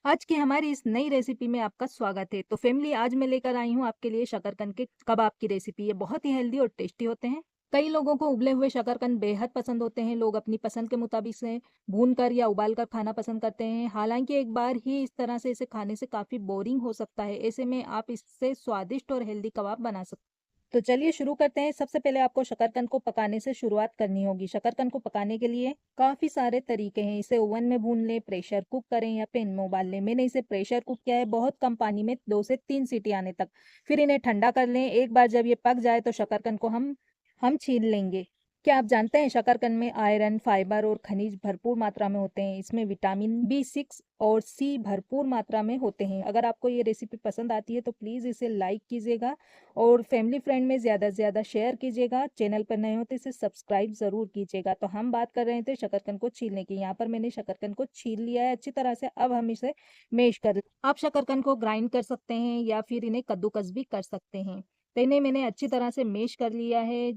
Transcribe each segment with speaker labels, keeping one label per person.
Speaker 1: आज की हमारी इस नई रेसिपी में आपका स्वागत है। तो फैमिली, आज मैं लेकर आई हूँ आपके लिए शकरकंद के कबाब की रेसिपी। ये बहुत ही हेल्दी और टेस्टी होते हैं। कई लोगों को उबले हुए शकरकंद बेहद पसंद होते हैं। लोग अपनी पसंद के मुताबिक से भून कर या उबाल कर खाना पसंद करते हैं। हालांकि एक बार ही इस तरह से इसे खाने से काफ़ी बोरिंग हो सकता है। ऐसे में आप इससे स्वादिष्ट और हेल्दी कबाब बना सकते हैं। तो चलिए शुरू करते हैं। सबसे पहले आपको शकरकंद को पकाने से शुरुआत करनी होगी। शकरकंद को पकाने के लिए काफ़ी सारे तरीके हैं। इसे ओवन में भून लें, प्रेशर कुक करें या पैन में उबाल लें। मैंने इसे प्रेशर कुक किया है, बहुत कम पानी में 2 से 3 सीटी आने तक। फिर इन्हें ठंडा कर लें। एक बार जब ये पक जाए तो शकरकंद को हम छील लेंगे। क्या आप जानते हैं शकरकंद में आयरन, फाइबर और खनिज भरपूर मात्रा में होते हैं। इसमें विटामिन B6 और C भरपूर मात्रा में होते हैं। अगर आपको ये रेसिपी पसंद आती है तो प्लीज़ इसे लाइक कीजिएगा और फैमिली फ्रेंड में ज़्यादा से ज़्यादा शेयर कीजिएगा। चैनल पर नए हो तो इसे सब्सक्राइब ज़रूर कीजिएगा। तो हम बात कर रहे थे शकरकंद को छीलने की। यहाँ पर मैंने शकरकंद को छील लिया है अच्छी तरह से। अब हम इसे मैश कर आप शकरकंद को ग्राइंड कर सकते हैं या फिर इन्हें कद्दूकस भी कर सकते हैं। तो इन्हें मैंने अच्छी तरह से मैश कर लिया है।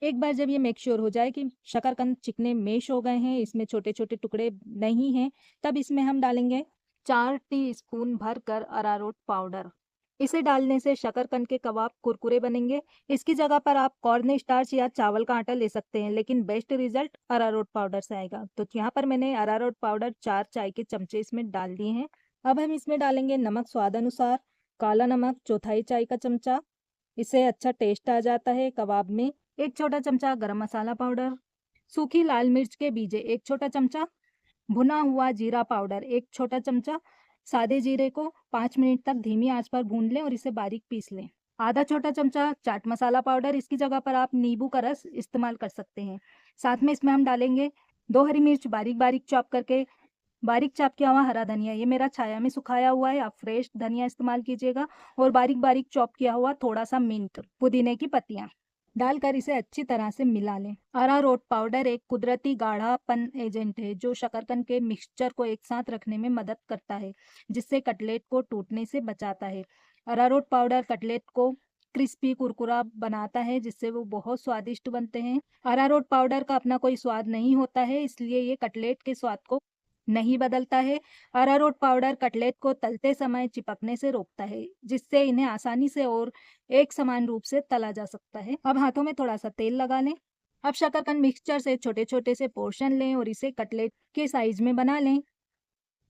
Speaker 1: एक बार जब ये मेक श्योर हो जाए कि शकरकंद चिकने मैश हो गए हैं, इसमें छोटे-छोटे टुकड़े नहीं हैं, तब इसमें हम डालेंगे 4 टीस्पून भरकर अरारोट पाउडर। इसे डालने से शकरकंद के कबाब कुरकुरे बनेंगे। इसकी जगह पर आप कॉर्न स्टार्च या चावल का आटा ले सकते हैं, लेकिन बेस्ट रिजल्ट अरारोट पाउडर से आएगा। तो यहाँ पर मैंने अरारोट पाउडर 4 चाय के चमचे इसमें डाल दिए हैं। अब हम इसमें डालेंगे नमक स्वाद अनुसार, काला नमक चौथाई चाय का चमचा। इससे अच्छा टेस्ट आ जाता है कबाब में। 1 छोटा चमचा गरम मसाला पाउडर, सूखी लाल मिर्च के बीजे 1 छोटा चमचा, भुना हुआ जीरा पाउडर 1 छोटा चमचा। सादे जीरे को 5 मिनट तक धीमी आंच पर भून लें और इसे बारीक पीस लें। आधा छोटा चमचा चाट मसाला पाउडर, इसकी जगह पर आप नींबू का रस इस्तेमाल कर सकते हैं। साथ में इसमें हम डालेंगे 2 हरी मिर्च बारीक बारीक चॉप करके, बारीक चॉप किया हुआ हरा धनिया, ये मेरा छाया में सुखाया हुआ है, आप फ्रेश धनिया इस्तेमाल कीजिएगा। और बारीक बारीक चॉप किया हुआ थोड़ा सा मिंट, पुदीने की पत्तियां डालकर इसे अच्छी तरह से मिला लें। अरारोट पाउडर एक कुदरती गाढ़ापन एजेंट है जो शकरकंद के मिक्सचर को एक साथ रखने में मदद करता है, जिससे कटलेट को टूटने से बचाता है। अरारोट पाउडर कटलेट को क्रिस्पी कुरकुरा बनाता है, जिससे वो बहुत स्वादिष्ट बनते हैं। अरारोट पाउडर का अपना कोई स्वाद नहीं होता है, इसलिए ये कटलेट के स्वाद को नहीं बदलता है। अरारोट पाउडर कटलेट को तलते समय चिपकने से रोकता है, जिससे इन्हें आसानी से और एक समान रूप से तला जा सकता है। अब हाथों में थोड़ा सा तेल लगा लें। अब शकरकंद मिक्सचर से छोटे-छोटे से पोर्शन लें और इसे कटलेट के साइज में बना लें।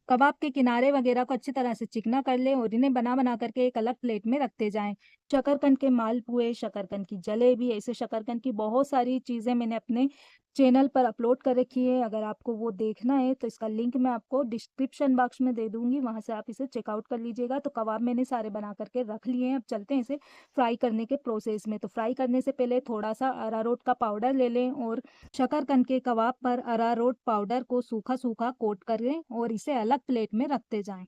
Speaker 1: कबाब के किनारे वगैरह को अच्छी तरह से चिकना कर लें और इन्हें बना-बना करके एक अलग प्लेट में रखते जाएँ। शकरकंद के मालपुए, शकरकंद की जलेबी, ऐसे शकरकंद की बहुत सारी चीज़ें मैंने अपने चैनल पर अपलोड कर रखी है। अगर आपको वो देखना है तो इसका लिंक मैं आपको डिस्क्रिप्शन बॉक्स में दे दूँगी, वहाँ से आप इसे चेकआउट कर लीजिएगा। तो कबाब मैंने सारे बना कर के रख लिए हैं। अब चलते हैं इसे फ्राई करने के प्रोसेस में। तो फ्राई करने से पहले थोड़ा-सा अरारोट का पाउडर ले लें और शकरकंद के कबाब पर अरारोट पाउडर को सूखा-सूखा कोट करें और इसे अलग प्लेट में रखते जाएं।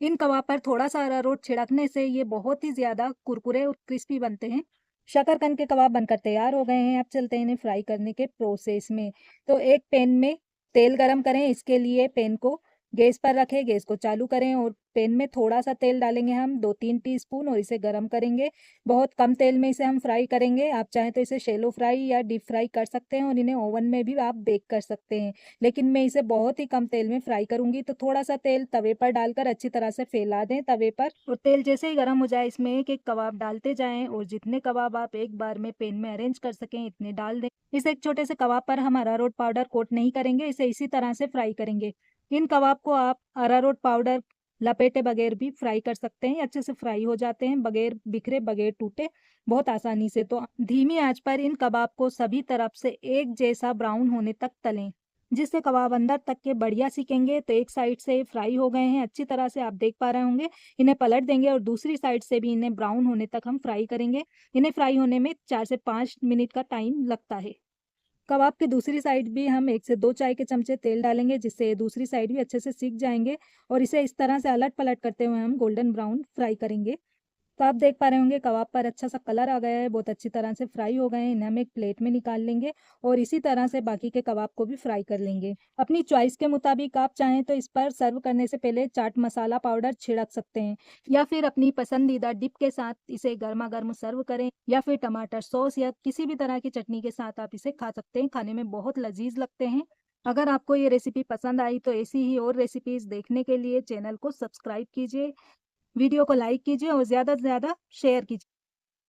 Speaker 1: इन कबाब पर थोड़ा-सा अरारोट छिड़कने से ये बहुत ही ज़्यादा कुरकुरे और क्रिस्पी बनते हैं। शकरकंद के कबाब बनकर तैयार हो गए हैं। अब चलते हैं इन्हें फ्राई करने के प्रोसेस में। तो एक पैन में तेल गरम करें। इसके लिए पैन को गैस पर रखें, गैस को चालू करें और पैन में थोड़ा-सा तेल डालेंगे हम 2-3 टीस्पून और इसे गरम करेंगे। बहुत कम तेल में इसे हम फ्राई करेंगे। आप चाहें तो इसे शैलो फ्राई या डीप फ्राई कर सकते हैं और इन्हें ओवन में भी आप बेक कर सकते हैं। लेकिन मैं इसे बहुत ही कम तेल में फ्राई करूँगी। तो थोड़ा-सा तेल तवे पर डालकर अच्छी तरह से फैला दें तवे पर और तेल जैसे ही गरम हो जाए इसमें एक-एक कबाब डालते जाएँ और जितने कबाब आप एक बार में पैन में अरेंज कर सकें इतने डाल दें। इस एक छोटे से कबाब पर हम अरारोट पाउडर कोट नहीं करेंगे, इसे इसी तरह से फ्राई करेंगे। इन कबाब को आप अरारोट पाउडर लपेटे बगैर भी फ्राई कर सकते हैं। अच्छे से फ्राई हो जाते हैं बगैर बिखरे, बगैर टूटे, बहुत आसानी से। तो धीमी आंच पर इन कबाब को सभी तरफ से एक जैसा ब्राउन होने तक तलें, जिससे कबाब अंदर तक के बढ़िया सिकेंगे। तो एक साइड से फ्राई हो गए हैं अच्छी तरह से, आप देख पा रहे होंगे। इन्हें पलट देंगे और दूसरी साइड से भी इन्हें ब्राउन होने तक हम फ्राई करेंगे। इन्हें फ्राई होने में 4 से 5 मिनट का टाइम लगता है। कबाब की दूसरी साइड भी हम 1 से 2 चाय के चमचे तेल डालेंगे, जिससे दूसरी साइड भी अच्छे से सिक जाएँगे और इसे इस तरह से अलट-पलट करते हुए हम गोल्डन ब्राउन फ्राई करेंगे। तो आप देख पा रहे होंगे कबाब पर अच्छा-सा कलर आ गया है, बहुत अच्छी तरह से फ्राई हो गए हैं। इन्हें हम एक प्लेट में निकाल लेंगे और इसी तरह से बाकी के कबाब को भी फ्राई कर लेंगे। अपनी चॉइस के मुताबिक आप चाहें तो इस पर सर्व करने से पहले चाट मसाला पाउडर छिड़क सकते हैं या फिर अपनी पसंदीदा डिप के साथ इसे गरमा-गर्म सर्व करें या फिर टमाटर सॉस या किसी भी तरह की चटनी के साथ आप इसे खा सकते हैं। खाने में बहुत लज़ीज़ लगते हैं। अगर आपको ये रेसिपी पसंद आई तो ऐसी ही और रेसिपीज़ देखने के लिए चैनल को सब्सक्राइब कीजिए, वीडियो को लाइक कीजिए और ज़्यादा से ज़्यादा शेयर कीजिए।